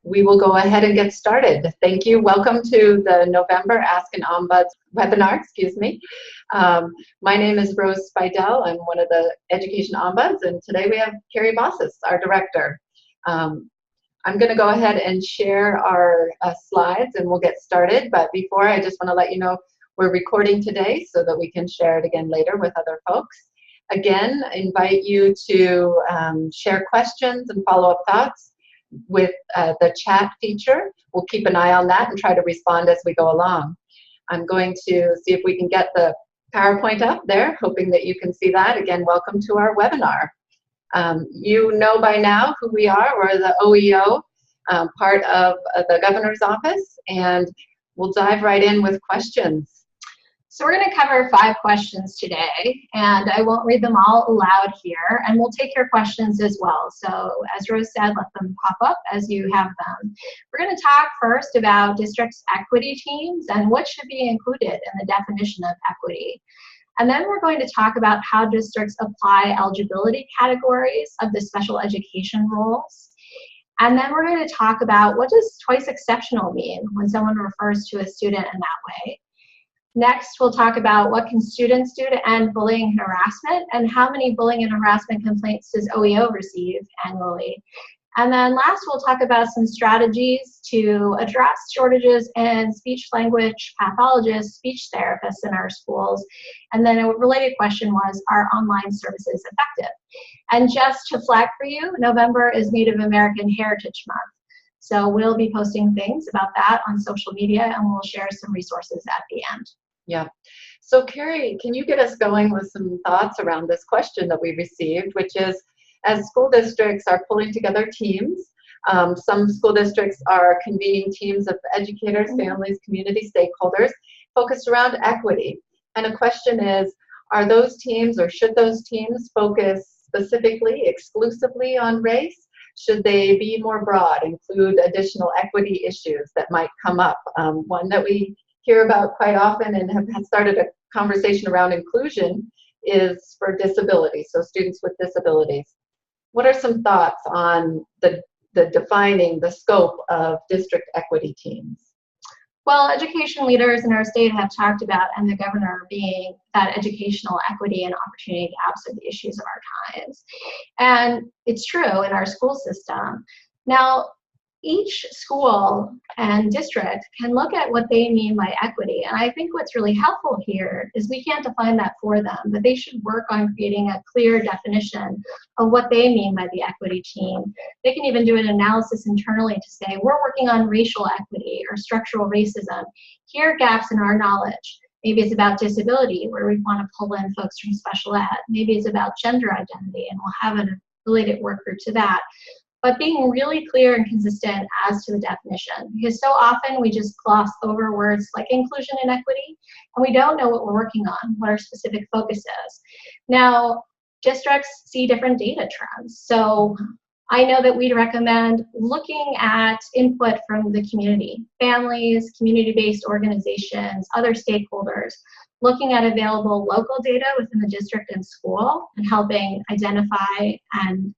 We will go ahead and get started. Thank you. Welcome to the November Ask an Ombuds webinar, my name is Rose Spidell. I'm one of the Education Ombuds, and today we have Carrie Basas, our director. I'm going to go ahead and share our slides and we'll get started, but before, I just want to let you know we're recording today so that we can share it again later with other folks. Again, I invite you to share questions and follow-up thoughts with the chat feature. We'll keep an eye on that and try to respond as we go along. I'm going to see if we can get the PowerPoint up there, hoping that you can see that. Again, welcome to our webinar. You know by now who we are. We're the OEO, part of the Governor's Office, and we'll dive right in with questions. So we're going to cover 5 questions today, and I won't read them all aloud here, and we'll take your questions as well. So as Rose said, let them pop up as you have them. We're going to talk first about districts' equity teams and what should be included in the definition of equity. And then we're going to talk about how districts apply eligibility categories of the special education roles. And then we're going to talk about what does twice exceptional mean when someone refers to a student in that way. Next, we'll talk about what can students do to end bullying and harassment, and how many bullying and harassment complaints does OEO receive annually. And then last, we'll talk about some strategies to address shortages in speech language pathologists, speech therapists in our schools. And then a related question was, are online services effective? And just to flag for you, November is Native American Heritage Month. So we'll be posting things about that on social media, and we'll share some resources at the end. Yeah. So Carrie, can you get us going with some thoughts around this question that we received, which is, as school districts are pulling together teams, some school districts are convening teams of educators, families, community stakeholders focused around equity. And a question is, are those teams, or should those teams focus specifically, exclusively on race? Should they be more broad, include additional equity issues that might come up? One that we hear about quite often and have started a conversation around inclusion is for disability, so students with disabilities. What are some thoughts on the defining the scope of district equity teams? Well, education leaders in our state have talked about, and the governor being, that educational equity and opportunity gaps are the issues of our times. And it's true in our school system. Now, each school and district can look at what they mean by equity. And I think what's really helpful here is we can't define that for them, but they should work on creating a clear definition of what they mean by the equity team. They can even do an analysis internally to say, we're working on racial equity or structural racism. Here are gaps in our knowledge. Maybe it's about disability, where we want to pull in folks from special ed. Maybe it's about gender identity, and we'll have a related work group to that. But being really clear and consistent as to the definition, because so often we just gloss over words like inclusion and equity, and we don't know what we're working on, what our specific focus is. Now, districts see different data trends. So I know that we'd recommend looking at input from the community, families, community-based organizations, other stakeholders, looking at available local data within the district and school and helping identify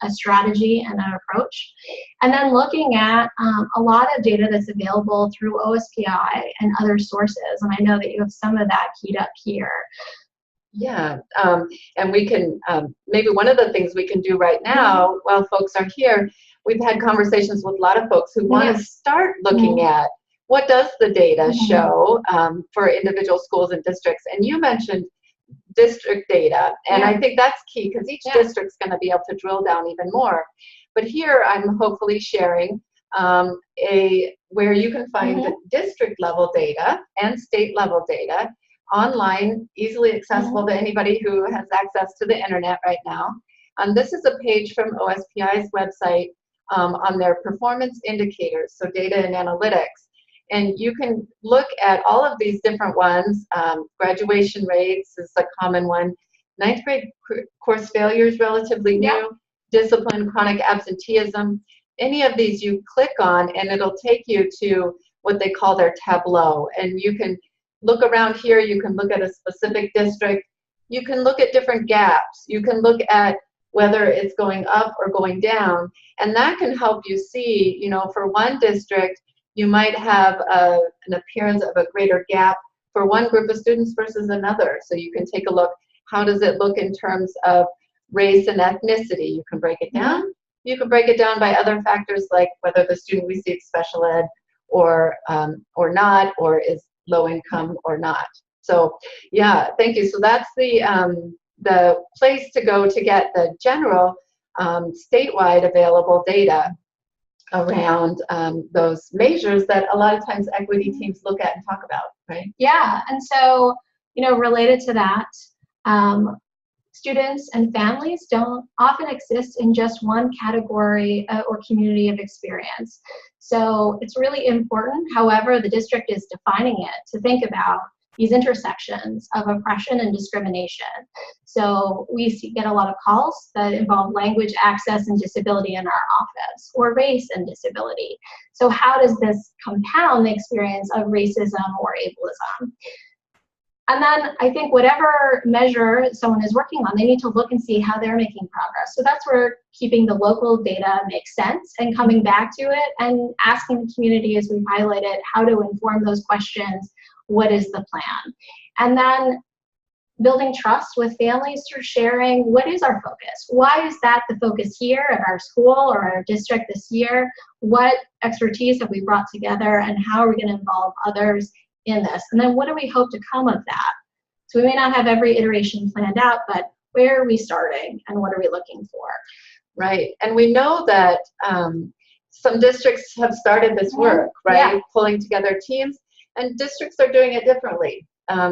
a strategy and an approach. And then looking at a lot of data that's available through OSPI and other sources. And I know that you have some of that keyed up here. Yeah, and we can, maybe one of the things we can do right now while folks are here, we've had conversations with a lot of folks who want to start looking at what does the data show for individual schools and districts. And you mentioned district data, and I think that's key because each district's going to be able to drill down even more. But here I'm hopefully sharing where you can find the district level data and state level data online, easily accessible to anybody who has access to the internet right now. This is a page from OSPI's website on their performance indicators, so data and analytics. And you can look at all of these different ones. Graduation rates is a common one. 9th grade course failure is relatively new. Discipline, chronic absenteeism. Any of these you click on and it'll take you to what they call their tableau. And you can look around here, you can look at a specific district. You can look at different gaps. You can look at whether it's going up or going down. And that can help you see, you know, for one district, you might have an appearance of a greater gap for one group of students versus another. So you can take a look, how does it look in terms of race and ethnicity? You can break it down. You can break it down by other factors like whether the student receives special ed or not, or is low income or not. So yeah, thank you. So that's the place to go to get the general statewide available data around those measures that a lot of times equity teams look at and talk about, right? Yeah, and so, you know, related to that, students and families don't often exist in just one category or community of experience. So it's really important, however the district is defining it, to think about these intersections of oppression and discrimination. So we get a lot of calls that involve language, access, and disability in our office, or race and disability. So how does this compound the experience of racism or ableism? And then I think whatever measure someone is working on, they need to look and see how they're making progress. So that's where keeping the local data makes sense, and coming back to it and asking the community, as we've highlighted, how to inform those questions. What is the plan? And then building trust with families through sharing, what is our focus? Why is that the focus here at our school or our district this year? What expertise have we brought together, and how are we going to involve others in this? And then what do we hope to come of that? So we may not have every iteration planned out, but where are we starting and what are we looking for? Right, and we know that some districts have started this work, right? Yeah. Pulling together teams, and districts are doing it differently.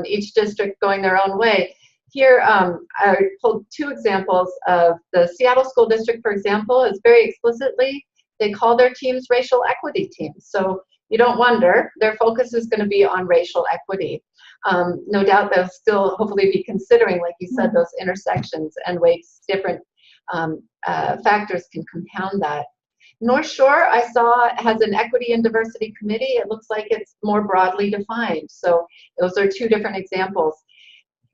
Each district going their own way. Here, I pulled two examples of the Seattle School District, for example, is very explicitly, they call their teams racial equity teams. So you don't wonder, their focus is going to be on racial equity. No doubt they'll still hopefully be considering, like you said, those intersections and ways different factors can compound that. North Shore, I saw, has an equity and diversity committee. It looks like it's more broadly defined. So those are two different examples.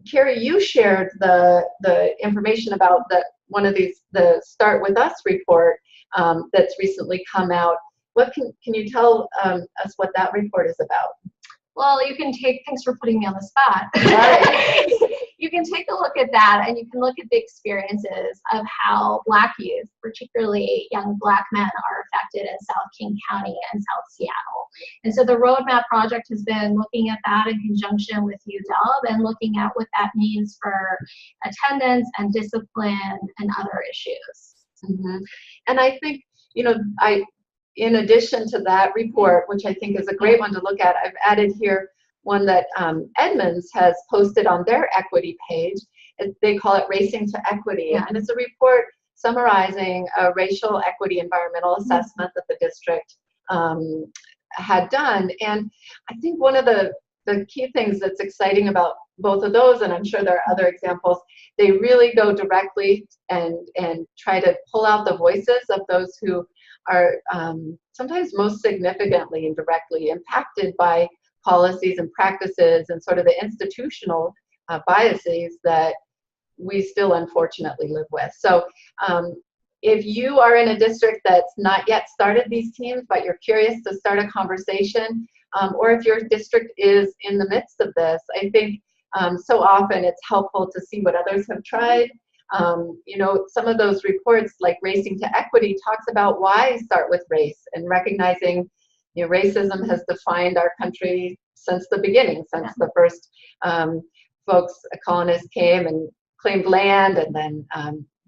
Carrie, you shared the information about one of these, the Start With Us report that's recently come out. What can you tell us what that report is about? Well, you can thanks for putting me on the spot. You can take a look at that, and you can look at the experiences of how Black youth, particularly young Black men, are affected in South King County and South Seattle. And so the Roadmap Project has been looking at that in conjunction with UW and looking at what that means for attendance and discipline and other issues. Mm-hmm. And I think, you know, in addition to that report, which I think is a great one to look at, I've added here one that Edmonds has posted on their equity page. They call it Racing to Equity. Yeah. And it's a report summarizing a racial equity environmental assessment that the district had done. And I think one of the key things that's exciting about both of those, and I'm sure there are other examples, they really go directly and try to pull out the voices of those who are sometimes most significantly and directly impacted by policies and practices and sort of the institutional biases that we still unfortunately live with. So if you are in a district that's not yet started these teams, but you're curious to start a conversation, or if your district is in the midst of this, I think so often it's helpful to see what others have tried. You know, some of those reports like Racing to Equity talks about why start with race and recognizing, you know, racism has defined our country since the beginning, since the first colonists came and claimed land and then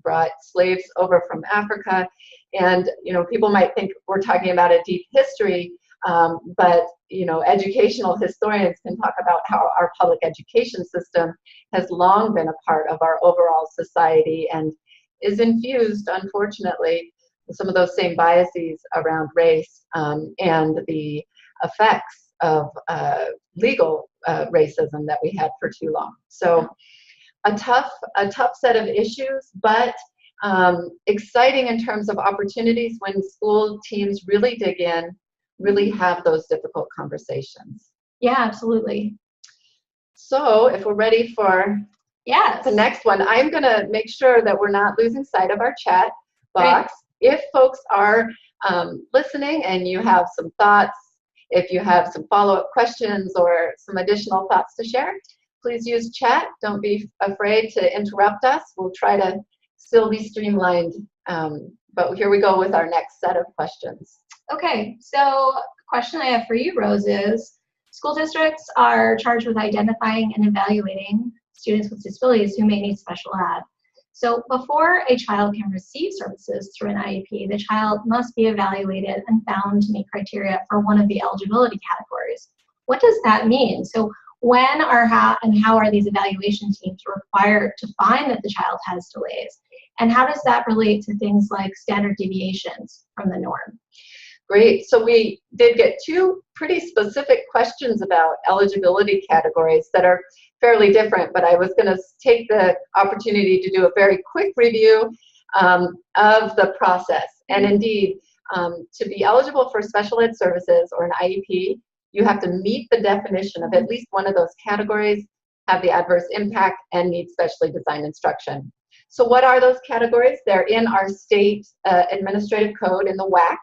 brought slaves over from Africa. And, you know, people might think we're talking about a deep history, but, you know, educational historians can talk about how our public education system has long been a part of our overall society and is infused, unfortunately, with some of those same biases around race and the effects of legal racism that we had for too long. So a tough set of issues, but exciting in terms of opportunities when school teams really dig in, really have those difficult conversations. Yeah, absolutely. So if we're ready for Yes. The next one, I'm going to make sure that we're not losing sight of our chat box. Right. If folks are listening and you have some thoughts, if you have some follow-up questions or some additional thoughts to share, please use chat. Don't be afraid to interrupt us. We'll try to still be streamlined. But here we go with our next set of questions. Okay, so the question I have for you, Rose, is school districts are charged with identifying and evaluating students with disabilities who may need special ed. So before a child can receive services through an IEP, the child must be evaluated and found to meet criteria for one of the eligibility categories. What does that mean? So when or how are these evaluation teams required to find that the child has delays? And how does that relate to things like standard deviations from the norm? Great. So we did get two pretty specific questions about eligibility categories that are fairly different, but I was going to take the opportunity to do a very quick review of the process. And indeed, to be eligible for special ed services or an IEP, you have to meet the definition of at least one of those categories, have the adverse impact, and need specially designed instruction. So what are those categories? They're in our state administrative code in the WHACs.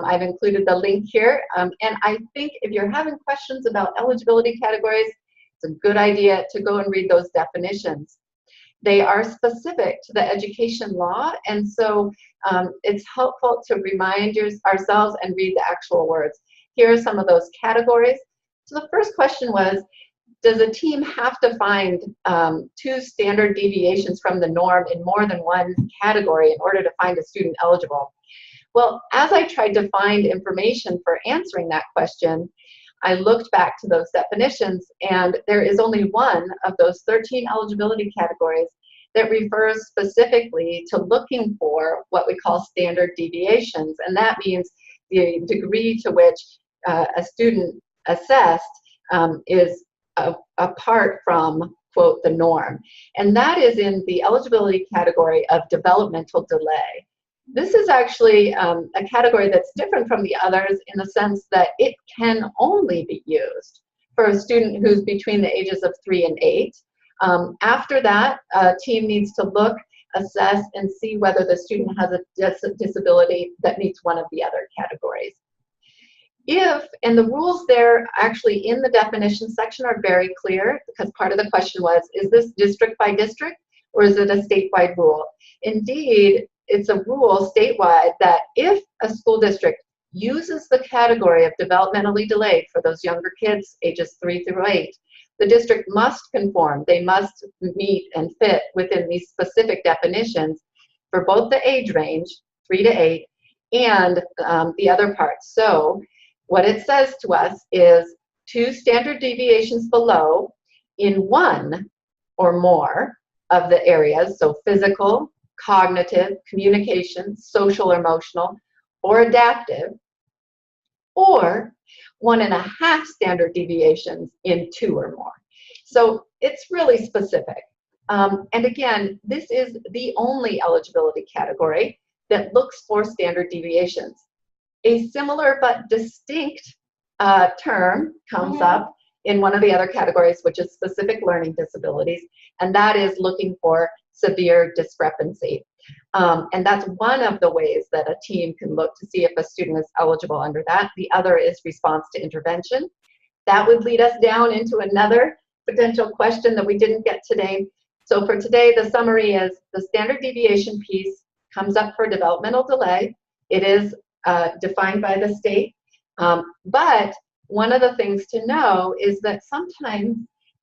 I've included the link here. And I think if you're having questions about eligibility categories, it's a good idea to go and read those definitions. They are specific to the education law, and so it's helpful to remind ourselves and read the actual words. Here are some of those categories. So the first question was, does a team have to find 2 standard deviations from the norm in more than one category in order to find a student eligible? Well, as I tried to find information for answering that question, I looked back to those definitions, and there is only one of those 13 eligibility categories that refers specifically to looking for what we call standard deviations, and that means the degree to which a student assessed is apart from, quote, the norm. And that is in the eligibility category of developmental delay. This is actually a category that's different from the others in the sense that it can only be used for a student who's between the ages of 3 and 8. After that, a team needs to look, assess, and see whether the student has a disability that meets one of the other categories. And the rules there actually in the definition section are very clear, because part of the question was, is this district by district or is it a statewide rule? Indeed, it's a rule statewide that if a school district uses the category of developmentally delayed for those younger kids, ages 3 through 8, the district must conform. They must meet and fit within these specific definitions for both the age range, 3 to 8, and the other parts. So what it says to us is 2 standard deviations below in one or more of the areas, so physical, cognitive, communication, social or emotional, or adaptive, or 1.5 standard deviations in 2 or more. So it's really specific. And again, this is the only eligibility category that looks for standard deviations. A similar but distinct term comes up in one of the other categories, which is specific learning disabilities, and that is looking for severe discrepancy. And that's one of the ways that a team can look to see if a student is eligible under that. The other is response to intervention. That would lead us down into another potential question that we didn't get today. So for today, the summary is the standard deviation piece comes up for developmental delay. It is defined by the state. But one of the things to know is that sometimes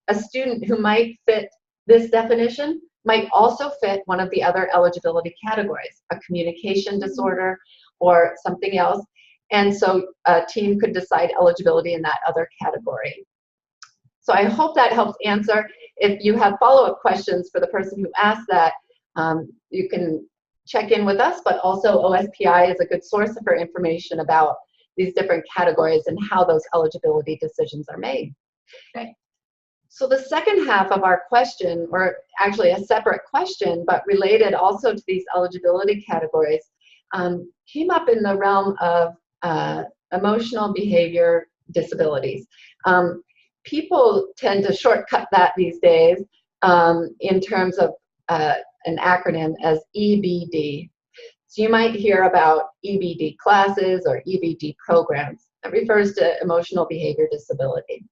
a student who might fit this definition might also fit one of the other eligibility categories, a communication disorder or something else. And so a team could decide eligibility in that other category. So I hope that helps answer. If you have follow-up questions for the person who asked that, you can check in with us, but also OSPI is a good source for information about these different categories and how those eligibility decisions are made. Okay. So the second half of our question, or actually a separate question, but related also to these eligibility categories, came up in the realm of emotional behavior disabilities. People tend to shortcut that these days in terms of an acronym as EBD. So you might hear about EBD classes or EBD programs. That refers to emotional behavior disability.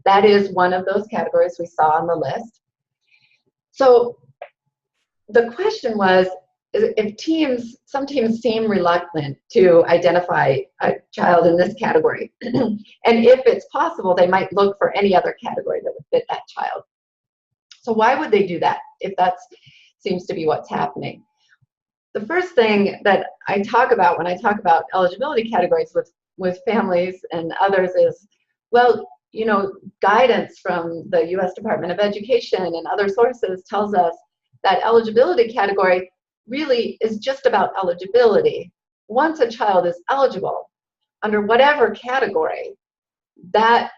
That is one of those categories we saw on the list. So the question was, if some teams seem reluctant to identify a child in this category, and if it's possible, they might look for any other category that would fit that child. So why would they do that if that seems to be what's happening? The first thing that I talk about when I talk about eligibility categories with families and others is, well, you know, guidance from the U.S. Department of Education and other sources tells us that eligibility category really is just about eligibility. Once a child is eligible, under whatever category, that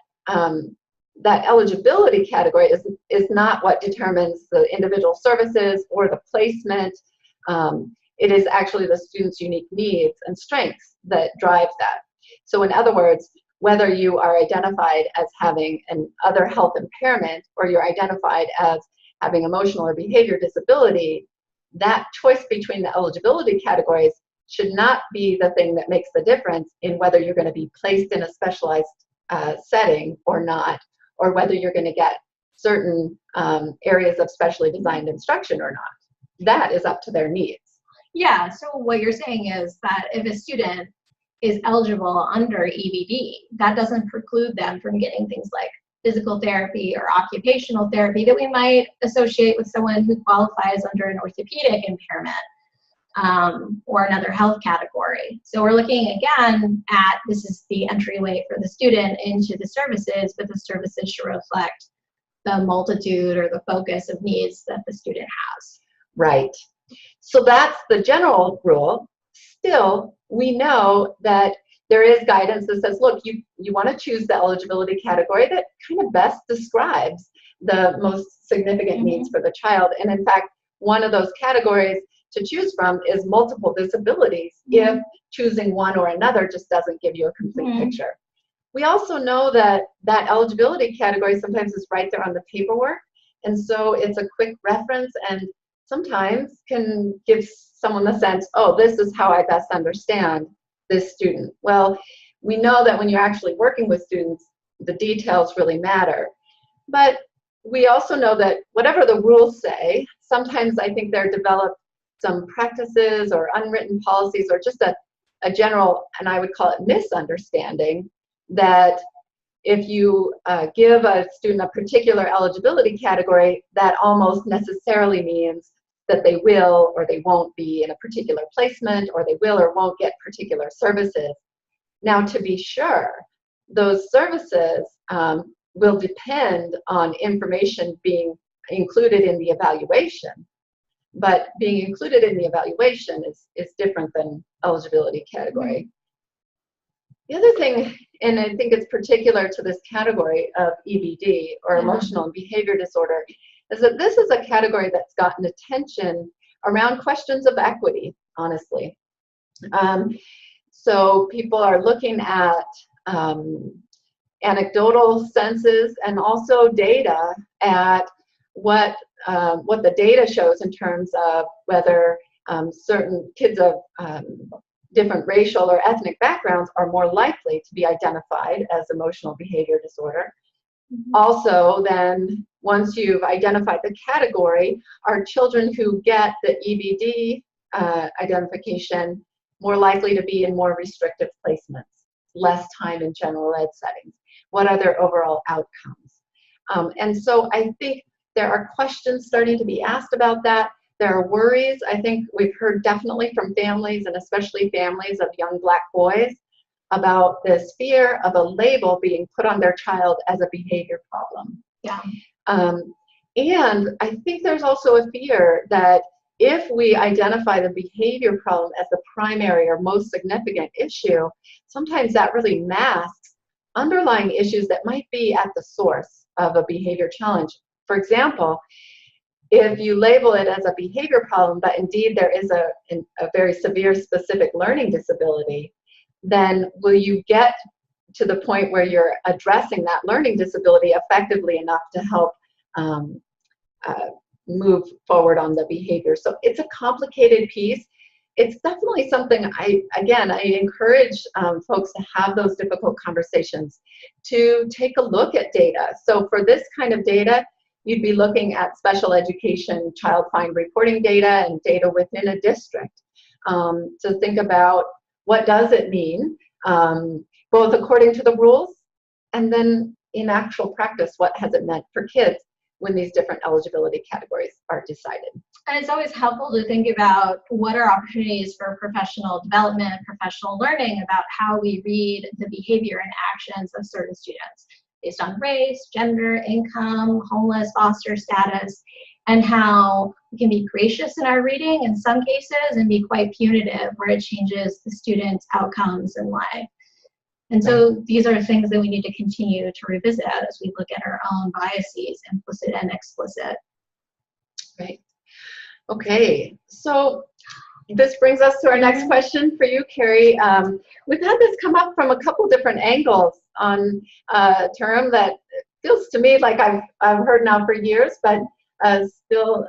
eligibility category is not what determines the individual services or the placement. It is actually the student's unique needs and strengths that drive that. So in other words, whether you are identified as having an other health impairment or you're identified as having emotional or behavior disability, that choice between the eligibility categories should not be the thing that makes the difference in whether you're going to be placed in a specialized setting or not, or whether you're going to get certain areas of specially designed instruction or not. That is up to their needs. Yeah, so what you're saying is that if a student is eligible under EBD, that doesn't preclude them from getting things like physical therapy or occupational therapy that we might associate with someone who qualifies under an orthopedic impairment or another health category. So we're looking again at, this is the entryway for the student into the services, but the services should reflect the multitude or the focus of needs that the student has. Right. So that's the general rule. Still, we know that there is guidance that says, look, you want to choose the eligibility category that kind of best describes the most significant needs for the child. And in fact, one of those categories to choose from is multiple disabilities if choosing one or another just doesn't give you a complete picture. We also know that that eligibility category sometimes is right there on the paperwork. And so it's a quick reference and sometimes can give someone the sense, oh, this is how I best understand this student. Well, we know that when you're actually working with students, the details really matter. But we also know that whatever the rules say, sometimes I think they're developed some practices or unwritten policies or just a general, and I would call it misunderstanding, that if you give a student a particular eligibility category, that almost necessarily means that they will or they won't be in a particular placement, or they will or won't get particular services. Now, to be sure, those services will depend on information being included in the evaluation, but being included in the evaluation is different than eligibility category. The other thing, and I think it's particular to this category of EBD, or emotional and behavior disorder, is that this is a category that's gotten attention around questions of equity, honestly. So people are looking at anecdotal senses and also data at what the data shows in terms of whether certain kids of different racial or ethnic backgrounds are more likely to be identified as emotional behavior disorder. Also, then, once you've identified the category, are children who get the EBD identification more likely to be in more restrictive placements, less time in general ed settings? What are their overall outcomes? And so I think there are questions starting to be asked about that. There are worries, I think we've heard definitely from families, and especially families of young Black boys, about this fear of a label being put on their child as a behavior problem. Yeah. And I think there's also a fear that if we identify the behavior problem as the primary or most significant issue, sometimes that really masks underlying issues that might be at the source of a behavior challenge. For example, if you label it as a behavior problem, but indeed there is a very severe specific learning disability, then will you get to the point where you're addressing that learning disability effectively enough to help move forward on the behavior. So it's a complicated piece. It's definitely something I encourage folks to have those difficult conversations, to take a look at data. So for this kind of data, you'd be looking at special education child find reporting data and data within a district. To think about what does it mean, both according to the rules and then in actual practice, what has it meant for kids when these different eligibility categories are decided. And it's always helpful to think about what are opportunities for professional development, professional learning about how we read the behavior and actions of certain students based on race, gender, income, homeless, foster status, and how we can be gracious in our reading in some cases and be quite punitive where it changes the students' outcomes in life. And so these are things that we need to continue to revisit as we look at our own biases, implicit and explicit. Right. Okay, so this brings us to our next question for you, Carrie. We've had this come up from a couple different angles on a term that feels to me like I've heard now for years, but still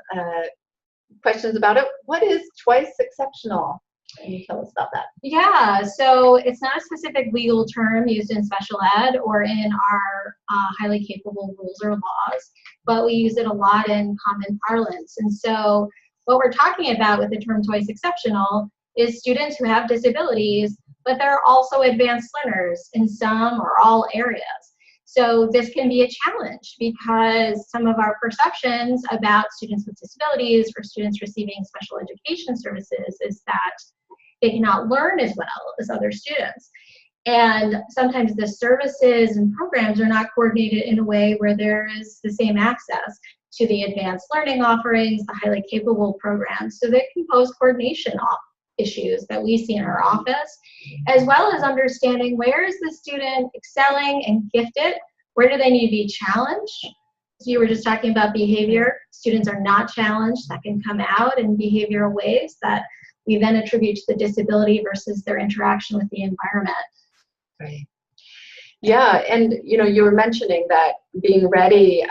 questions about it. What is twice exceptional? Can you tell us about that? Yeah, so it's not a specific legal term used in special ed or in our highly capable rules or laws, but we use it a lot in common parlance. And so what we're talking about with the term twice exceptional is students who have disabilities, but they're also advanced learners in some or all areas. So this can be a challenge because some of our perceptions about students with disabilities or students receiving special education services is that they cannot learn as well as other students. And sometimes the services and programs are not coordinated in a way where there is the same access to the advanced learning offerings, the highly capable programs. So that can pose coordination issues that we see in our office, as well as understanding where is the student excelling and gifted, where do they need to be challenged. So you were just talking about behavior. Students are not challenged. That can come out in behavioral ways that we then attribute to the disability versus their interaction with the environment. Right. Yeah, and you were mentioning that being ready,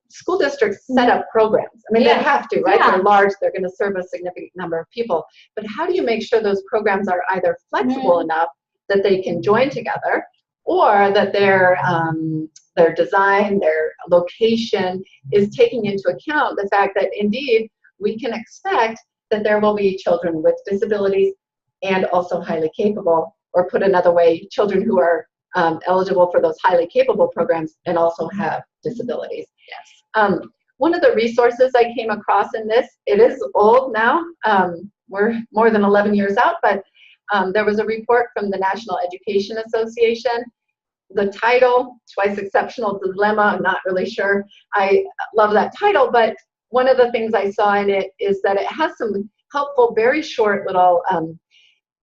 school districts set up programs. I mean, they have to, right? They're large, they're going to serve a significant number of people. But how do you make sure those programs are either flexible enough that they can join together, or that their design, their location is taking into account the fact that indeed we can expect that there will be children with disabilities and also highly capable, or put another way, children who are eligible for those highly capable programs and also have disabilities. Yes. One of the resources I came across in this, it is old now, we're more than 11 years out, but there was a report from the National Education Association. The title, Twice Exceptional Dilemma, I'm not really sure I love that title, but one of the things I saw in it is that it has some helpful, very short little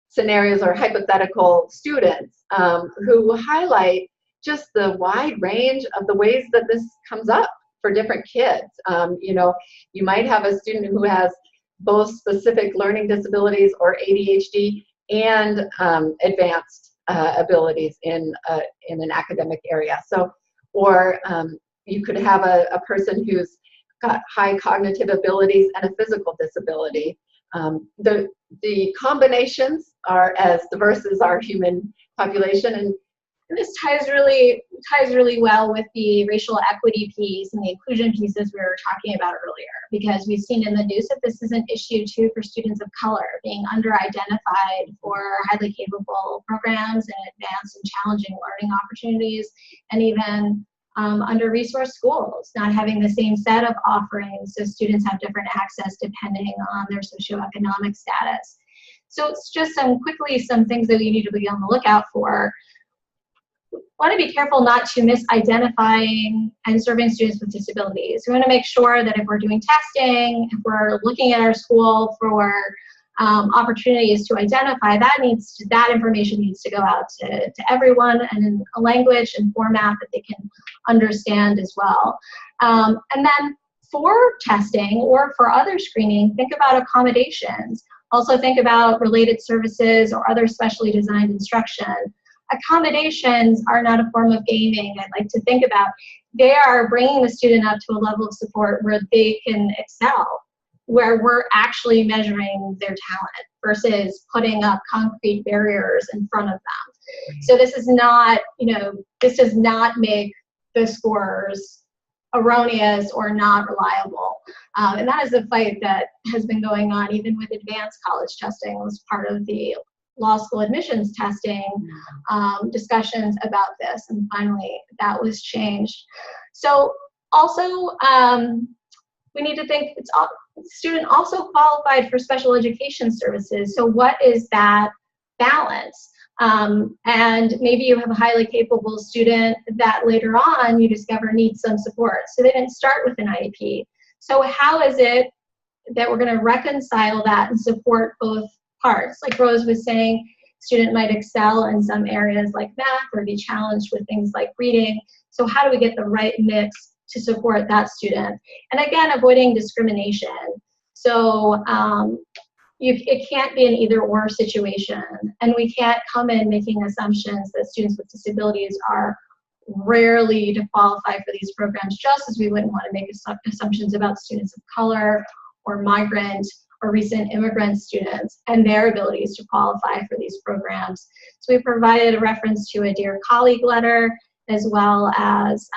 scenarios or hypothetical students who highlight just the wide range of the ways that this comes up for different kids. You might have a student who has both specific learning disabilities or ADHD and advanced abilities in an academic area. So, or you could have a person who's got high cognitive abilities and a physical disability. The combinations are as diverse as our human population, and this ties really well with the racial equity piece and the inclusion pieces we were talking about earlier, because we've seen in the news that this is an issue too for students of color being under-identified for highly capable programs and advanced and challenging learning opportunities, and even under-resourced schools not having the same set of offerings, so students have different access depending on their socioeconomic status. So it's just some things that we need to be on the lookout for. Want to be careful not to misidentifying and serving students with disabilities. We want to make sure that if we're doing testing, if we're looking at our school for opportunities to identify, that information needs to go out to everyone and in a language and format that they can understand as well. And then for testing or for other screening, think about accommodations. Also think about related services or other specially designed instruction. Accommodations are not a form of gaming. I'd like to think about they are bringing the student up to a level of support where they can excel, where we're actually measuring their talent versus putting up concrete barriers in front of them. So this is not, this does not make the scores erroneous or not reliable. And that is a fight that has been going on even with advanced college testing. It was part of the law school admissions testing discussions about this, and finally that was changed. So also we need to think student also qualified for special education services. So what is that balance? And maybe you have a highly capable student that later on you discover needs some support. So they didn't start with an IEP. So how is it that we're going to reconcile that and support both parts? Like Rose was saying, student might excel in some areas like math or be challenged with things like reading. So how do we get the right mix to support that student? And again, avoiding discrimination. So it can't be an either-or situation, and we can't come in making assumptions that students with disabilities are rarely to qualify for these programs, just as we wouldn't want to make assumptions about students of color or migrant or recent immigrant students and their abilities to qualify for these programs. So we provided a reference to a Dear Colleague letter, as well as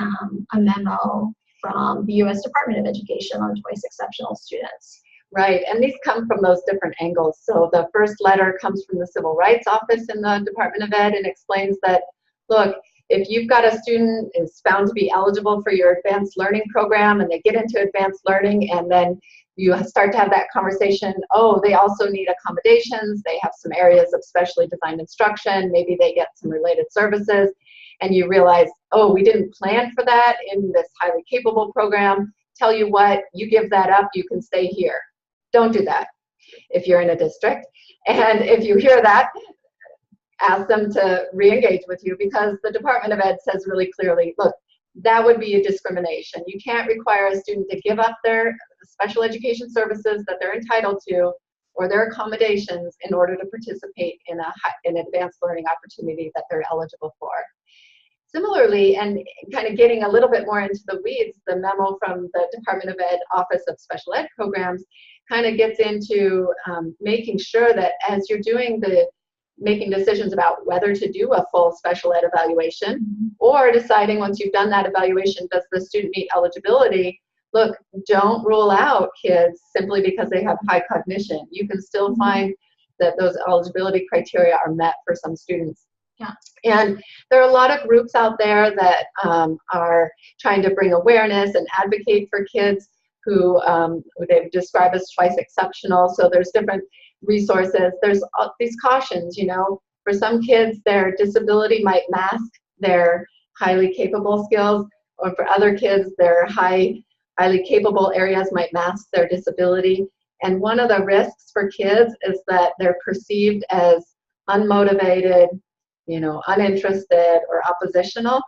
a memo from the U.S. Department of Education on twice exceptional students. Right, and these come from those different angles. So the first letter comes from the Civil Rights Office in the Department of Ed and explains that, look, if you've got a student is found to be eligible for your advanced learning program and they get into advanced learning and then you start to have that conversation, oh, they also need accommodations, they have some areas of specially designed instruction, maybe they get some related services, and you realize, oh, we didn't plan for that in this highly capable program. Tell you what, you give that up, you can stay here. Don't do that if you're in a district. And if you hear that, ask them to re-engage with you, because the Department of Ed says really clearly, look, that would be a discrimination. You can't require a student to give up their special education services that they're entitled to or their accommodations in order to participate in an advanced learning opportunity that they're eligible for. Similarly, and kind of getting a little bit more into the weeds, the memo from the Department of Ed Office of Special Ed Programs kind of gets into making sure that as you're making decisions about whether to do a full special ed evaluation or deciding once you've done that evaluation, does the student meet eligibility? Look, don't rule out kids simply because they have high cognition. You can still find that those eligibility criteria are met for some students. Yeah. And there are a lot of groups out there that are trying to bring awareness and advocate for kids who they describe as twice exceptional. So there's different resources. There's these cautions, for some kids, their disability might mask their highly capable skills, or for other kids, their highly capable areas might mask their disability. And one of the risks for kids is that they're perceived as unmotivated, uninterested or oppositional.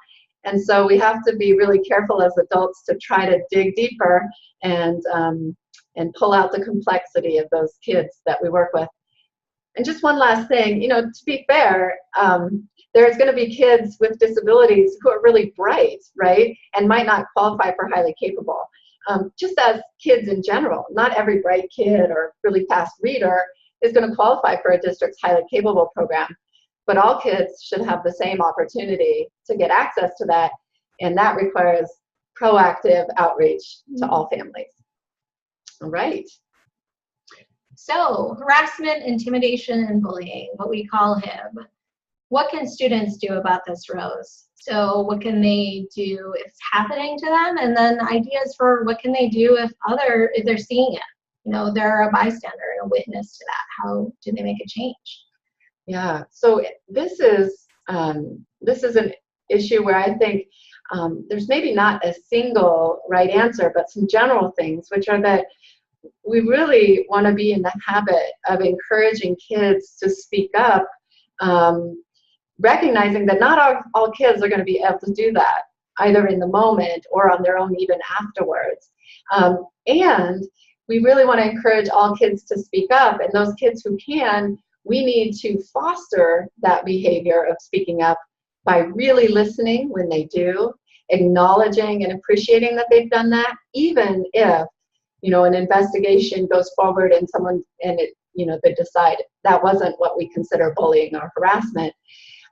And so we have to be really careful as adults to try to dig deeper and pull out the complexity of those kids that we work with. And just one last thing, to be fair, there's going to be kids with disabilities who are really bright, right, and might not qualify for highly capable. Just as kids in general, not every bright kid or really fast reader is going to qualify for a district's highly capable program. But all kids should have the same opportunity to get access to that, and that requires proactive outreach to all families. All right. So, harassment, intimidation, and bullying, what we call HIB. What can students do about this, Rose? So what can they do if it's happening to them? And then ideas for what can they do if they're seeing it? They're a bystander and a witness to that. How do they make a change? Yeah, so this is an issue where I think there's maybe not a single right answer, but some general things, which are that we really want to be in the habit of encouraging kids to speak up, recognizing that not all kids are going to be able to do that, either in the moment or on their own even afterwards. And we really want to encourage all kids to speak up, and those kids who can, we need to foster that behavior of speaking up by really listening when they do, acknowledging and appreciating that they've done that, even if, you know, an investigation goes forward and they decide that wasn't what we consider bullying or harassment.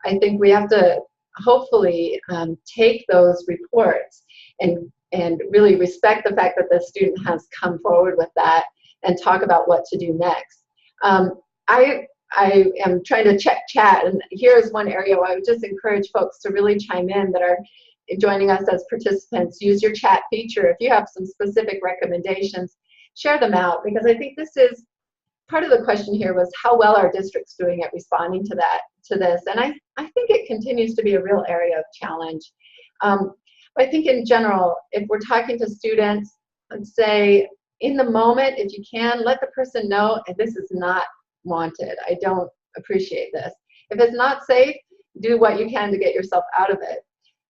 I think we have to hopefully take those reports and really respect the fact that the student has come forward with that and talk about what to do next. I am trying to check chat, and here's one area where I would just encourage folks to really chime in that are joining us as participants. Use your chat feature. If you have some specific recommendations, share them out, because I think this is part of the question here was how well are districts doing at responding to this, and I think it continues to be a real area of challenge. I think in general, if we're talking to students, I'd say in the moment, if you can, let the person know, and this is not wanted. I don't appreciate this. If it's not safe, do what you can to get yourself out of it.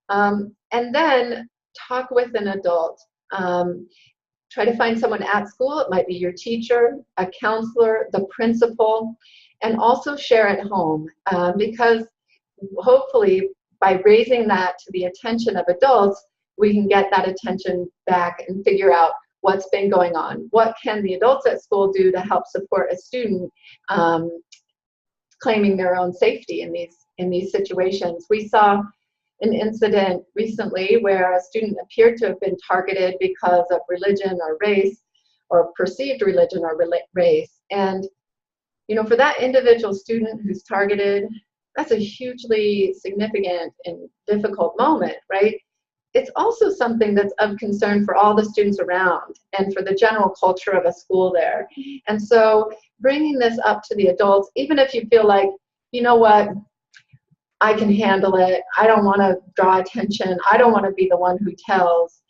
And then talk with an adult. Try to find someone at school. It might be your teacher, a counselor, the principal, and also share at home, because hopefully by raising that to the attention of adults, we can get that attention back and figure out what's been going on. What can the adults at school do to help support a student claiming their own safety in these situations? We saw an incident recently where a student appeared to have been targeted because of religion or race, or perceived religion or race. And, you know, for that individual student who's targeted, that's a hugely significant and difficult moment, right? It's also something that's of concern for all the students around and for the general culture of a school there. And so bringing this up to the adults, even if you feel like, you know what, I can handle it, I don't want to draw attention, I don't want to be the one who tells,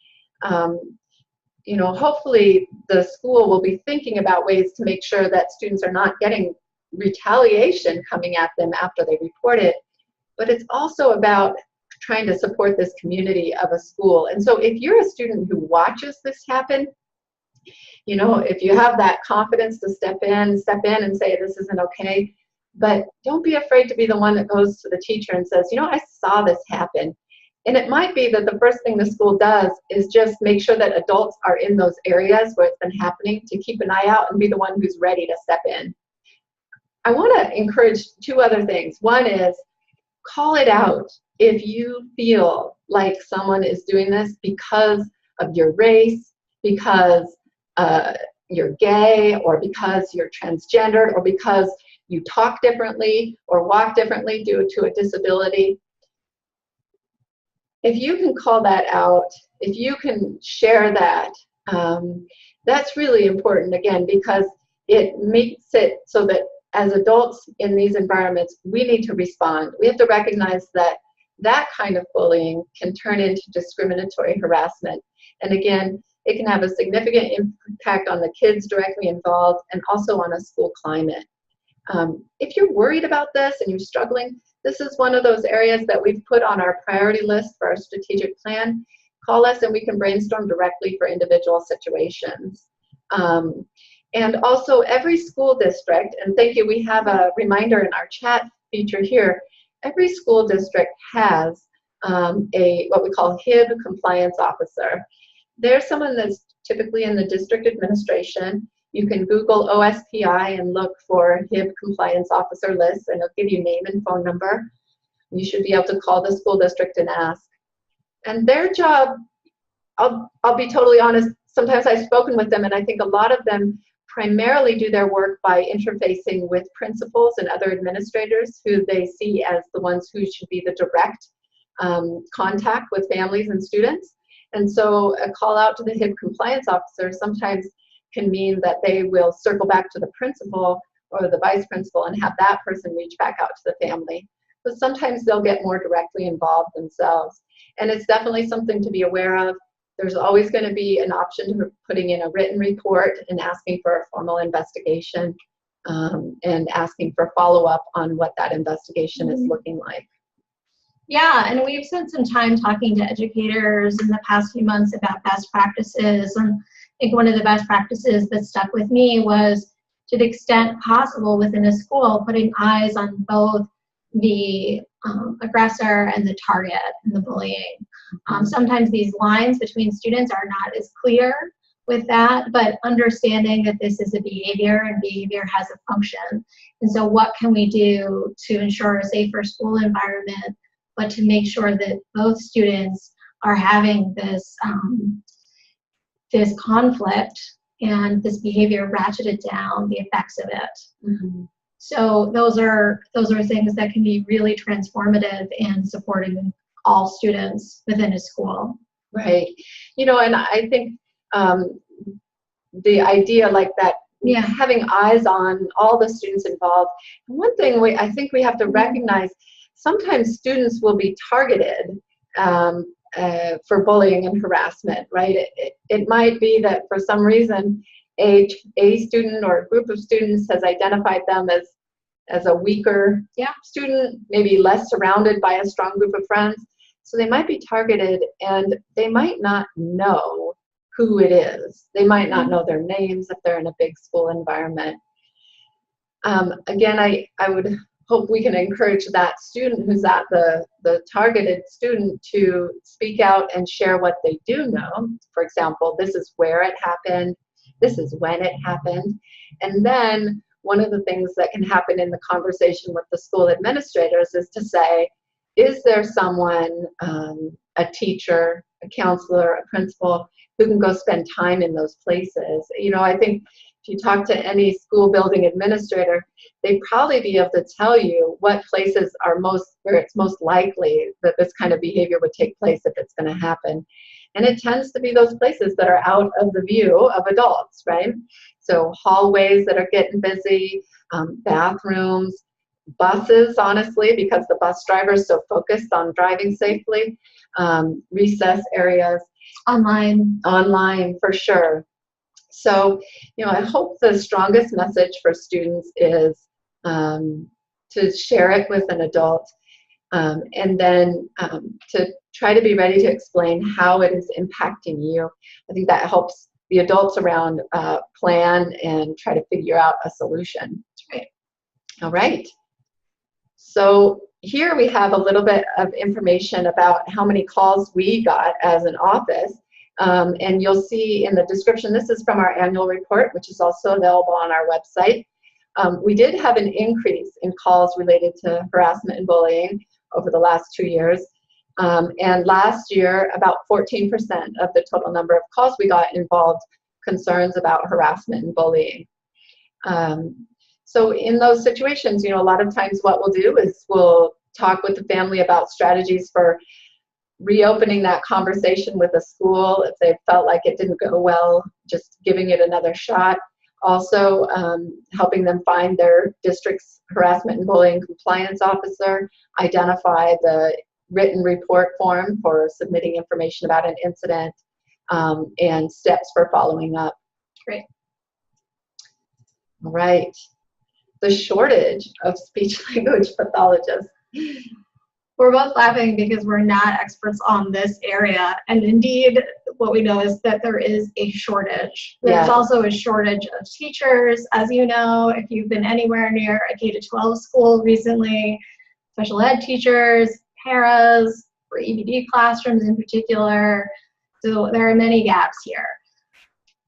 you know, hopefully the school will be thinking about ways to make sure that students are not getting retaliation coming at them after they report it. But it's also about trying to support this community of a school. And so if you're a student who watches this happen, you know, if you have that confidence to step in and say this isn't okay, but don't be afraid to be the one that goes to the teacher and says, you know, I saw this happen. And it might be that the first thing the school does is just make sure that adults are in those areas where it's been happening, to keep an eye out and be the one who's ready to step in. I want to encourage two other things. One is call it out if you feel like someone is doing this because of your race, because you're gay, or because you're transgendered, or because you talk differently or walk differently due to a disability. If you can call that out, if you can share that, that's really important, again, because it makes it so that as adults in these environments, we need to respond. We have to recognize that that kind of bullying can turn into discriminatory harassment. And again, it can have a significant impact on the kids directly involved and also on a school climate. If you're worried about this and you're struggling, this is one of those areas that we've put on our priority list for our strategic plan. Call us and we can brainstorm directly for individual situations. And also every school district, and thank you, we have a reminder in our chat feature here, every school district has what we call HIB compliance officer. They're someone that's typically in the district administration. You can Google OSPI and look for HIB compliance officer list, and it'll give you name and phone number. You should be able to call the school district and ask. And their job, I'll be totally honest, sometimes I've spoken with them, and I think a lot of them primarily do their work by interfacing with principals and other administrators who they see as the ones who should be the direct contact with families and students. And so a call out to the HIB compliance officer sometimes can mean that they will circle back to the principal or the vice principal and have that person reach back out to the family. But sometimes they'll get more directly involved themselves. And it's definitely something to be aware of. There's always going to be an option to putting in a written report and asking for a formal investigation and asking for follow-up on what that investigation is looking like. Yeah, and we've spent some time talking to educators in the past few months about best practices. And I think one of the best practices that stuck with me was, to the extent possible within a school, putting eyes on both the aggressor and the target and the bullying. Sometimes these lines between students are not as clear with that, but understanding that this is a behavior and behavior has a function. And so what can we do to ensure a safer school environment, but to make sure that both students are having this, this conflict and this behavior ratcheted down the effects of it. So those are things that can be really transformative in supporting all students within a school. Right. You know, and I think the idea like that, having eyes on all the students involved. One thing I think we have to recognize, sometimes students will be targeted for bullying and harassment, right? It might be that for some reason a student or a group of students has identified them as a weaker student, maybe less surrounded by a strong group of friends. So they might be targeted, and they might not know who it is. They might not know their names if they're in a big school environment. Again, I would hope we can encourage that student who's at the targeted student to speak out and share what they do know. For example, this is where it happened, this is when it happened. And then one of the things that can happen in the conversation with the school administrators is to say, is there someone, a teacher, a counselor, a principal, who can go spend time in those places? You know, I think if you talk to any school building administrator, they'd probably be able to tell you what places are where it's most likely that this kind of behavior would take place if it's going to happen. And it tends to be those places that are out of the view of adults, right? So hallways that are getting busy, bathrooms, buses, honestly, because the bus driver is so focused on driving safely, recess areas. Online, for sure. So, you know, I hope the strongest message for students is to share it with an adult, and then to try to be ready to explain how it is impacting you. I think that helps the adults around plan and try to figure out a solution. Right. All right. So here we have a little bit of information about how many calls we got as an office. And you'll see in the description, this is from our annual report, which is also available on our website. We did have an increase in calls related to harassment and bullying over the last 2 years. And last year, about 14% of the total number of calls we got involved concerns about harassment and bullying. So in those situations, you know, a lot of times what we'll do is we'll talk with the family about strategies for reopening that conversation with the school if they felt like it didn't go well, just giving it another shot. Also, helping them find their district's harassment and bullying compliance officer, identify the written report form for submitting information about an incident, and steps for following up. Great. All right. The shortage of speech-language pathologists. We're both laughing because we're not experts on this area. And indeed, what we know is that there is a shortage. There's also a shortage of teachers. As you know, if you've been anywhere near a K-12 school recently, special ed teachers, paras, for EBD classrooms in particular. So there are many gaps here.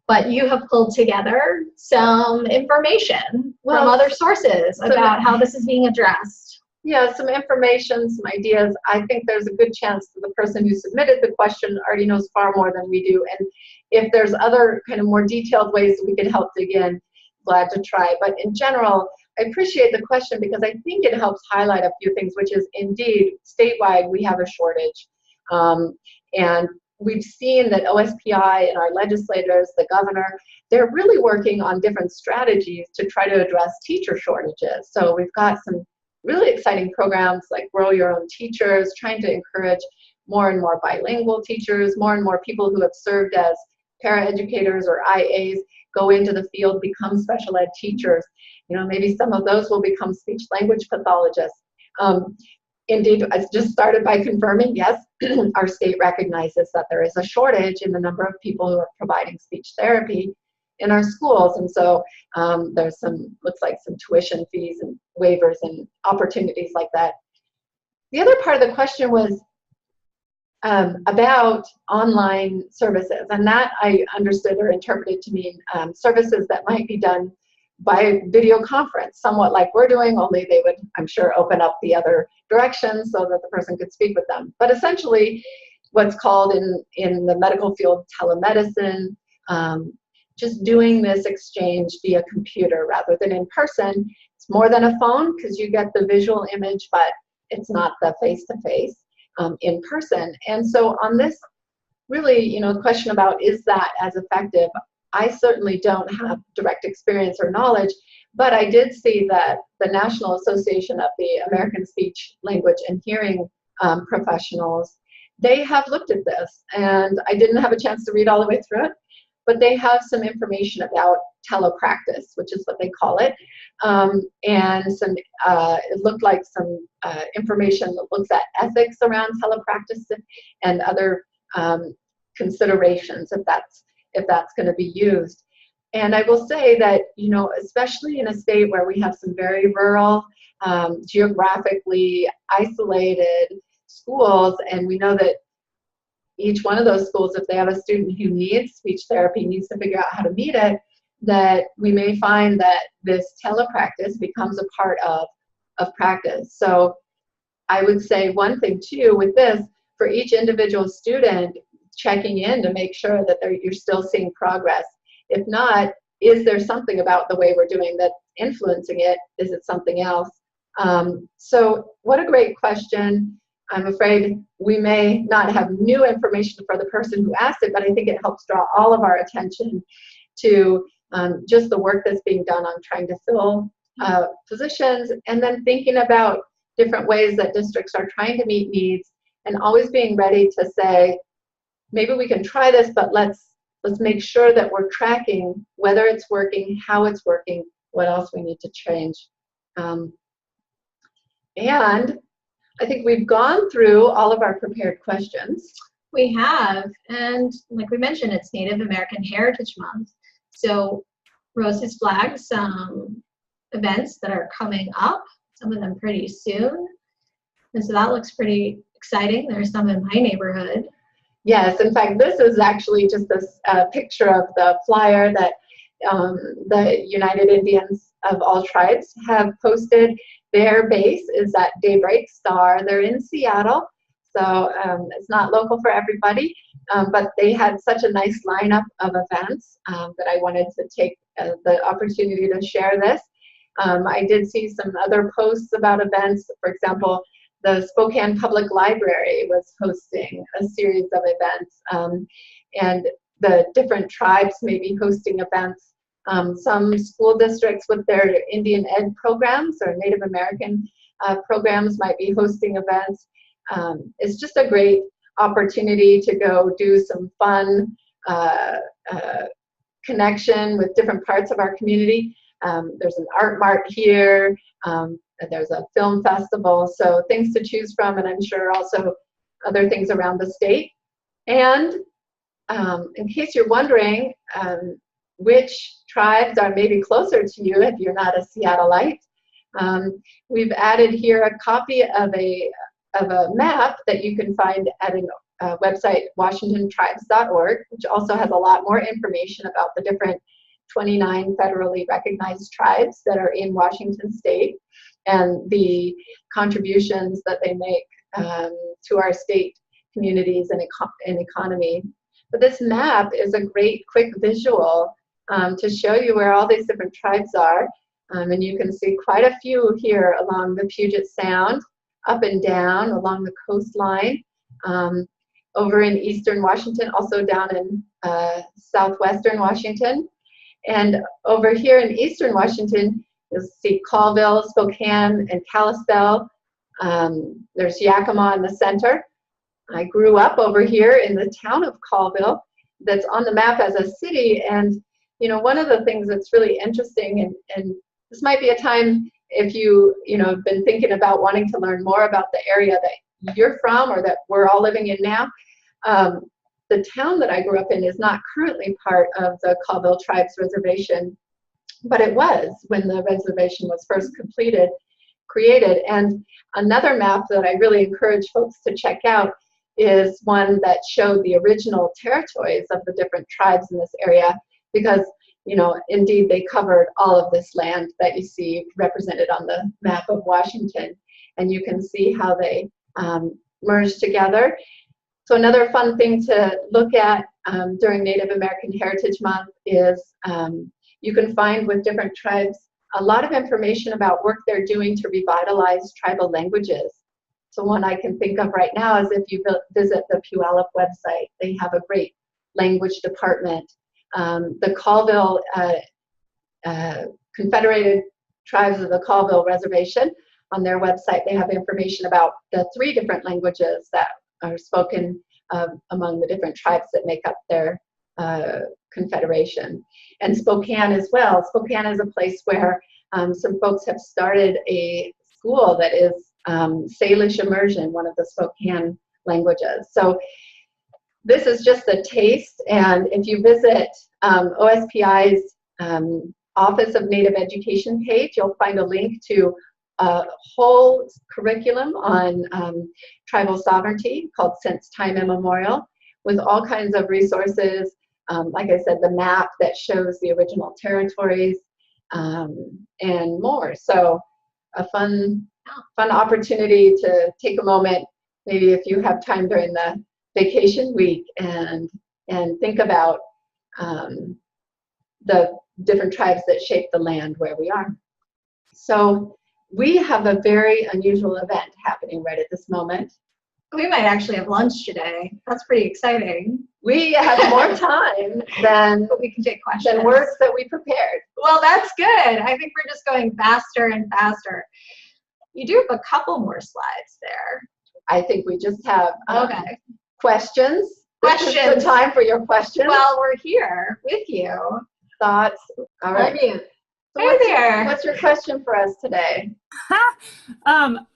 But you have pulled together some information from other sources about how this is being addressed. Yeah, some information, some ideas. I think there's a good chance that the person who submitted the question already knows far more than we do. And if there's other kind of more detailed ways that we can help dig in, glad to try. But in general, I appreciate the question because I think it helps highlight a few things, which is indeed statewide we have a shortage. And we've seen that OSPI and our legislators, the governor, they're really working on different strategies to try to address teacher shortages. So we've got some really exciting programs like Grow Your Own Teachers, trying to encourage more and more bilingual teachers, more and more people who have served as paraeducators or IAs go into the field, become special ed teachers. You know, maybe some of those will become speech language pathologists. Indeed, I just started by confirming, yes, our state recognizes that there is a shortage in the number of people who are providing speech therapy in our schools. And so there's looks like some tuition fees and waivers and opportunities like that. The other part of the question was, about online services, and that I understood or interpreted to mean services that might be done by video conference, somewhat like we're doing, only they would, I'm sure, open up the other direction so that the person could speak with them. But essentially, what's called in the medical field telemedicine, just doing this exchange via computer rather than in person. It's more than a phone because you get the visual image, but it's not the face-to-face in person. And so on this, really, you know, the question about is that as effective, I certainly don't have direct experience or knowledge, but I did see that the National Association of the American Speech, Language, and Hearing Professionals, they have looked at this, and I didn't have a chance to read all the way through it, but they have some information about telepractice, which is what they call it, and some, it looked like some information that looks at ethics around telepractice and other considerations if that's going to be used. And I will say that, you know, especially in a state where we have some very rural, geographically isolated schools, and we know that each one of those schools, if they have a student who needs speech therapy, needs to figure out how to meet it, that we may find that this telepractice becomes a part of practice. So I would say one thing too with this, for each individual student, checking in to make sure that you're still seeing progress. If not, is there something about the way we're doing that's influencing it? Is it something else? So what a great question. I'm afraid we may not have new information for the person who asked it, but I think it helps draw all of our attention to just the work that's being done on trying to fill positions, and then thinking about different ways that districts are trying to meet needs, and always being ready to say, maybe we can try this, but let's make sure that we're tracking whether it's working, how it's working, what else we need to change. And I think we've gone through all of our prepared questions. We have, and like we mentioned, it's Native American Heritage Month. So Rose has flagged some events that are coming up, some of them pretty soon. And so that looks pretty exciting. There's some in my neighborhood. Yes, in fact, this is actually just a picture of the flyer that the United Indians of all tribes have posted. Their base is at Daybreak Star. They're in Seattle, so it's not local for everybody, but they had such a nice lineup of events that I wanted to take the opportunity to share this. I did see some other posts about events. For example, the Spokane Public Library was hosting a series of events, and the different tribes may be hosting events. Some school districts with their Indian Ed programs or Native American programs might be hosting events. It's just a great opportunity to go do some fun connection with different parts of our community. There's an art mart here. There's a film festival, so things to choose from, and I'm sure also other things around the state. And in case you're wondering which tribes are maybe closer to you if you're not a Seattleite, we've added here a copy of a map that you can find at a website, washingtontribes.org, which also has a lot more information about the different 29 federally recognized tribes that are in Washington state and the contributions that they make to our state communities and economy. But this map is a great quick visual to show you where all these different tribes are. And you can see quite a few here along the Puget Sound, up and down along the coastline, over in eastern Washington, also down in southwestern Washington. And over here in eastern Washington, you'll see Colville, Spokane, and Kalispell. There's Yakima in the center. I grew up over here in the town of Colville that's on the map as a city. And, you know, one of the things that's really interesting, and this might be a time if you know, have been thinking about wanting to learn more about the area that you're from or that we're all living in now. The town that I grew up in is not currently part of the Colville Tribes Reservation, but it was when the reservation was first created. And another map that I really encourage folks to check out is one that showed the original territories of the different tribes in this area, because, you know, indeed they covered all of this land that you see represented on the map of Washington, and you can see how they merged together. So another fun thing to look at during Native American Heritage Month is you can find with different tribes a lot of information about work they're doing to revitalize tribal languages. So one I can think of right now is if you visit the Puyallup website, they have a great language department. The Colville, Confederated Tribes of the Colville Reservation, on their website, they have information about the 3 different languages that are spoken among the different tribes that make up their confederation. And Spokane as well. Spokane is a place where some folks have started a school that is Salish immersion, one of the Spokane languages. So this is just a taste, and if you visit OSPI's Office of Native Education page, you'll find a link to a whole curriculum on tribal sovereignty called Since Time Immemorial, with all kinds of resources. Like I said, the map that shows the original territories and more. So a fun opportunity to take a moment, maybe if you have time during the vacation week, and think about the different tribes that shape the land where we are. So we have a very unusual event happening right at this moment. We might actually have lunch today. That's pretty exciting. We have more time than but we can take questions. Than words that we prepared. Well, that's good. I think we're just going faster and faster. You do have a couple more slides there. I think we just have okay. Questions. Questions. This is the time for your questions. Well, we're here with you. Thoughts. All right. So hey there. What's your question for us today?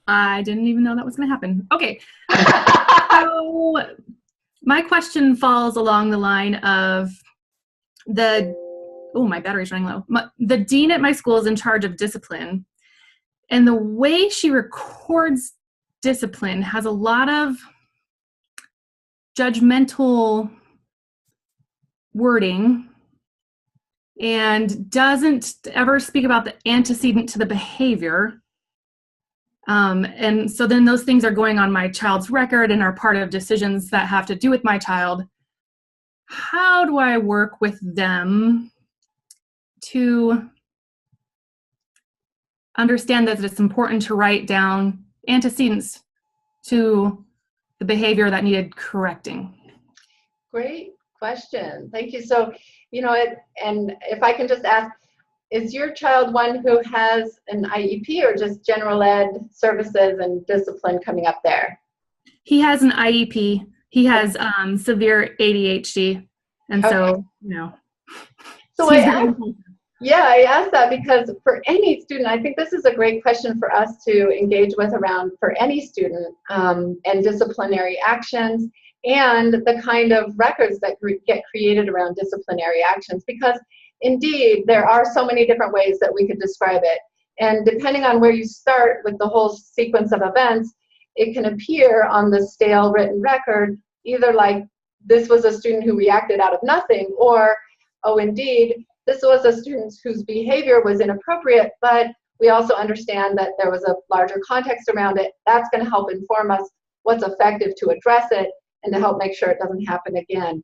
I didn't even know that was going to happen. Okay. So my question falls along the line of my battery's running low. The dean at my school is in charge of discipline, and the way she records discipline has a lot of judgmental wording and doesn't ever speak about the antecedent to the behavior. And so then those things are going on my child's record and are part of decisions that have to do with my child. How do I work with them to understand that it's important to write down antecedents to the behavior that needed correcting? Great question. Thank you. So, you know, and if I can just ask, is your child one who has an IEP or just general ed services and discipline coming up there? He has an IEP. He has severe ADHD. And so, you know. So I asked that because for any student, I think this is a great question for us to engage with around for any student and disciplinary actions and the kind of records that get created around disciplinary actions, because indeed there are so many different ways that we could describe it, and depending on where you start with the whole sequence of events, it can appear on the stale written record either like this was a student who reacted out of nothing, or oh indeed this was a student whose behavior was inappropriate, but we also understand that there was a larger context around it. That's going to help inform us what's effective to address it and to help make sure it doesn't happen again.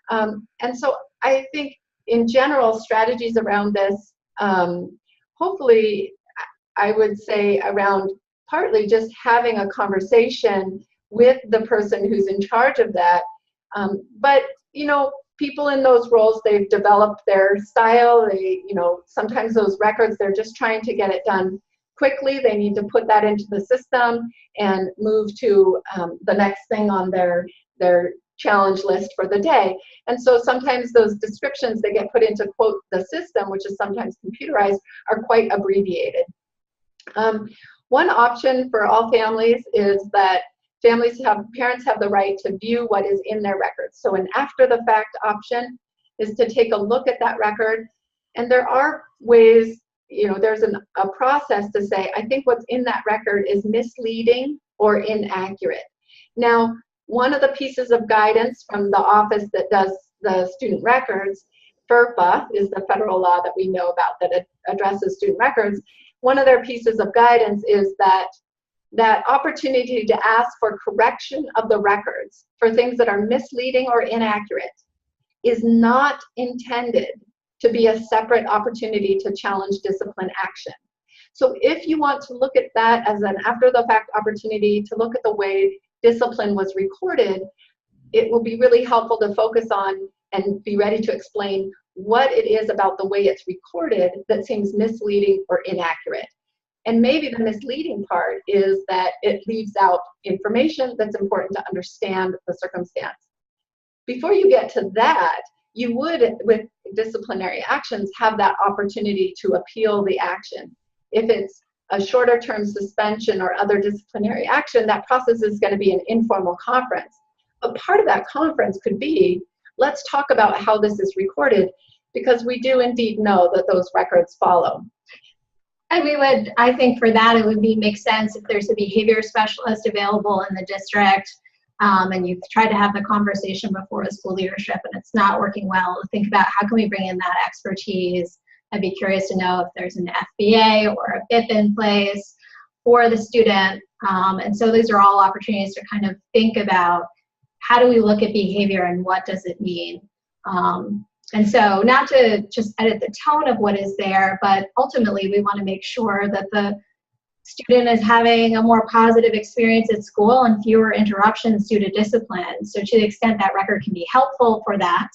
And so I think in general, strategies around this, hopefully I would say around partly just having a conversation with the person who's in charge of that. But, you know, people in those roles, they've developed their style. They, you know, sometimes those records, they're just trying to get it done quickly. They need to put that into the system and move to the next thing on their challenge list for the day. And so sometimes those descriptions that get put into, quote, the system, which is sometimes computerized, are quite abbreviated. One option for all families is that parents have the right to view what is in their records. So an after the fact option is to take a look at that record. And there are ways, you know, there's a process to say, I think what's in that record is misleading or inaccurate. Now, one of the pieces of guidance from the office that does the student records, FERPA is the federal law that we know about that addresses student records. One of their pieces of guidance is that opportunity to ask for correction of the records for things that are misleading or inaccurate is not intended to be a separate opportunity to challenge discipline action. So if you want to look at that as an after-the-fact opportunity to look at the way discipline was recorded, it will be really helpful to focus on and be ready to explain what it is about the way it's recorded that seems misleading or inaccurate. And maybe the misleading part is that it leaves out information that's important to understand the circumstance. Before you get to that, you would, with disciplinary actions, have that opportunity to appeal the action. If it's a shorter term suspension or other disciplinary action, that process is going to be an informal conference. But part of that conference could be, let's talk about how this is recorded, because we do indeed know that those records follow. And we would, I think for that, it would make sense if there's a behavior specialist available in the district, and you've tried to have the conversation before with school leadership and it's not working well, think about how can we bring in that expertise. I'd be curious to know if there's an FBA or a BIP in place for the student. And so these are all opportunities to kind of think about how do we look at behavior and what does it mean. And so not to just edit the tone of what is there, but ultimately we want to make sure that the student is having a more positive experience at school and fewer interruptions due to discipline. So to the extent that record can be helpful for that,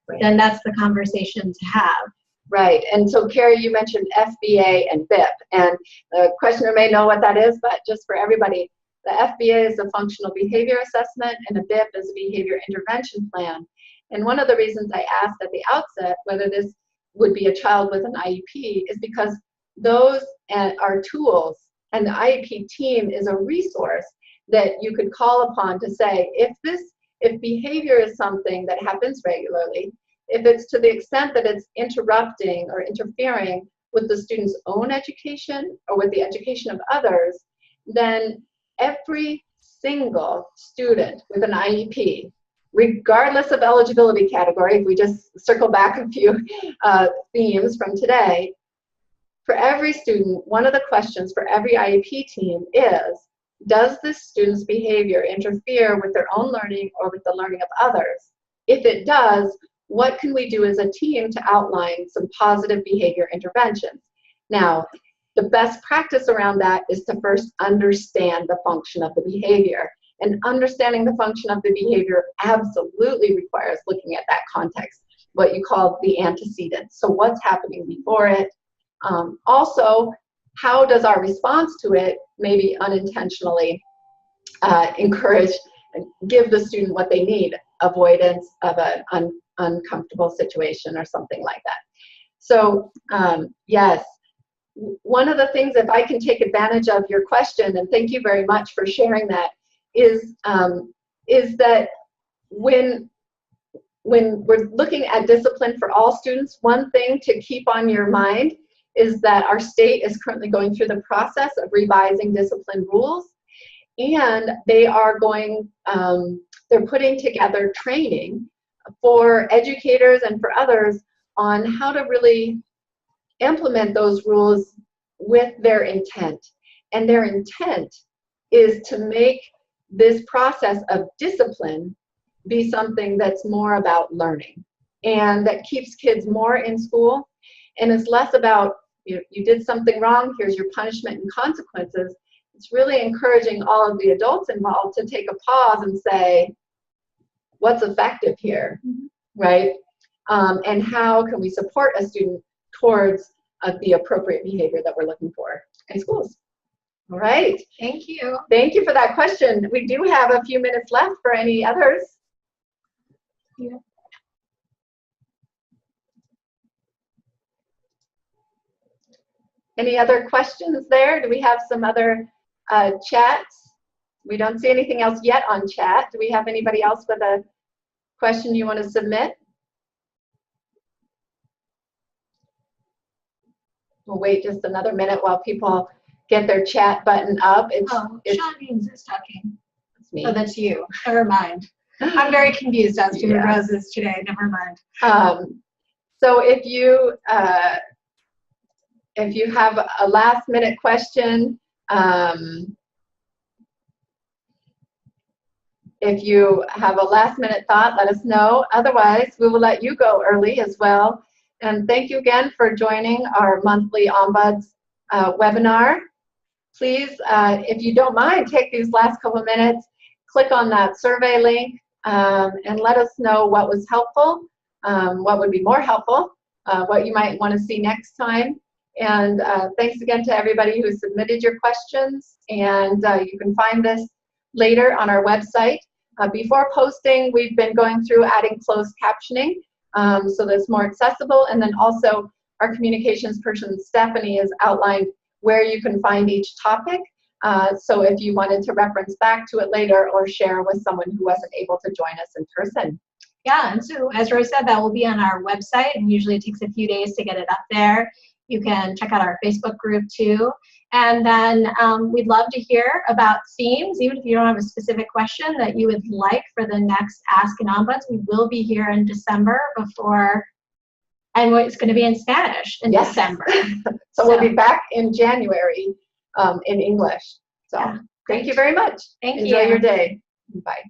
right, then that's the conversation to have. Right, and so Carrie, you mentioned FBA and BIP, and the questioner may know what that is, but just for everybody, the FBA is a functional behavior assessment and a BIP is a behavior intervention plan. And one of the reasons I asked at the outset whether this would be a child with an IEP is because those are tools, and the IEP team is a resource that you could call upon to say, if behavior is something that happens regularly, if it's to the extent that it's interrupting or interfering with the student's own education or with the education of others, then every single student with an IEP, regardless of eligibility category, if we just circle back a few themes from today, for every student, one of the questions for every IEP team is, does this student's behavior interfere with their own learning or with the learning of others? If it does, what can we do as a team to outline some positive behavior interventions? Now, the best practice around that is to first understand the function of the behavior. And understanding the function of the behavior absolutely requires looking at that context, what you call the antecedents. So what's happening before it? Also, how does our response to it maybe unintentionally encourage and give the student what they need, avoidance of an uncomfortable situation or something like that. So yes, one of the things, if I can take advantage of your question, and thank you very much for sharing that, is that when we're looking at discipline for all students, one thing to keep on your mind is that our state is currently going through the process of revising discipline rules, and they are they're putting together training for educators and for others on how to really implement those rules with their intent. And their intent is to make this process of discipline be something that's more about learning and that keeps kids more in school and is less about, you did something wrong, here's your punishment and consequences. It's really encouraging all of the adults involved to take a pause and say, what's effective here, right? And how can we support a student towards the appropriate behavior that we're looking for in schools? All right. Thank you. Thank you for that question. We do have a few minutes left for any others. Yeah. Any other questions there? Do we have some other chats? We don't see anything else yet on chat. Do we have anybody else with a question you want to submit? We'll wait just another minute while people get their chat button up. Sean Beans is talking. me. Oh, that's you. Never mind. I'm very confused as to who Yeah. Rose is today. Never mind. So if you have a last minute question, if you have a last minute thought, let us know. Otherwise, we will let you go early as well. And thank you again for joining our monthly Ombuds webinar. Please, if you don't mind, take these last couple of minutes, click on that survey link, and let us know what was helpful, what would be more helpful, what you might want to see next time. And thanks again to everybody who submitted your questions. And you can find this later on our website. Before posting, we've been going through adding closed captioning so that's more accessible. And then also our communications person, Stephanie, has outlined where you can find each topic. So if you wanted to reference back to it later or share with someone who wasn't able to join us in person. Yeah, and so as Rose said, that will be on our website, and usually it takes a few days to get it up there. You can check out our Facebook group too. And then we'd love to hear about themes, even if you don't have a specific question that you would like for the next Ask an Ombuds. We will be here in December before, and it's going to be in Spanish in December. So we'll be back in January in English. So yeah. Thank you very much. Thank you. Enjoy your day. Bye.